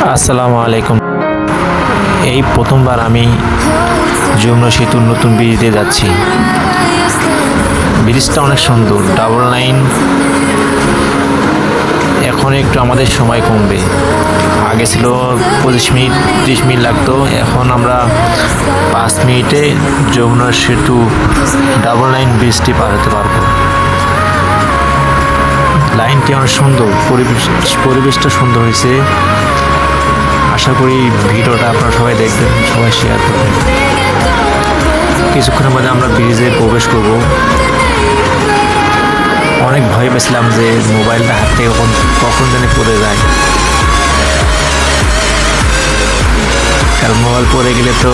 আসসালামু আলাইকুম। এই প্রথমবার আমি যমুনা সেতুর নতুন ব্রিজ দিয়ে যাচ্ছি। ব্রিজটা অনেক সুন্দর, ডাবল লাইন। এখন একটু আমাদের সময় কমবে। আগে ছিল 25 মিনিট 30 মিনিট লাগতো, এখন আমরা 5 মিনিটে যমুনা সেতু ডাবল লাইন ব্রিজটি পার হতে পারবো। লাইনটি অনেক সুন্দর, পরিবেশটা সুন্দর হয়েছে। আশা করি ভিডিওটা আপনারা সবাই দেখবেন, সবাই শেয়ার করবেন। কিছুক্ষণের মধ্যে আমরা ব্রিজে প্রবেশ করব। অনেক ভয় পেয়েছিলাম যে মোবাইলটা হাত থেকে কখন যেন পড়ে যায়, কারণ মোবাইল পড়ে গেলে তো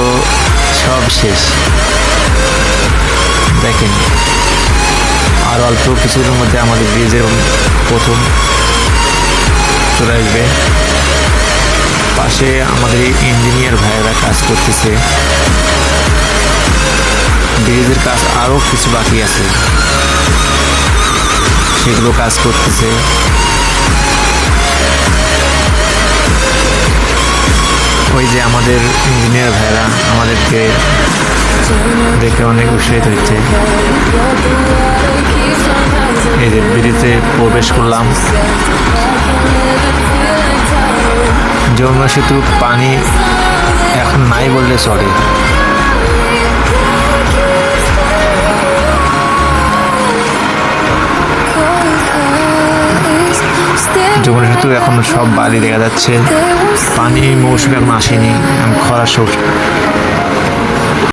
সব শেষ। দেখেন, আর অল্প কিছুদিনের মধ্যে আমাদের ব্রিজের প্রথম চলে আসবে। পাশে আমাদের ইঞ্জিনিয়ার ভাইয়েরা কাজ করতেছে। ব্রিজের কাজ আরও কিছু বাকি আছে, সেগুলো কাজ করতেছে। ওই যে আমাদের ইঞ্জিনিয়ার ভাইয়েরা আমাদেরকে দেখে অনেক উৎসাহিত হচ্ছে। এই যে ব্রিজে প্রবেশ করলাম। যমুনা সেতু পানি এখন নাই বললে চলে। যমুনা সেতু এখন সব বালি দেখা যাচ্ছে। পানি মৌসুম এখন আসেনি, খরা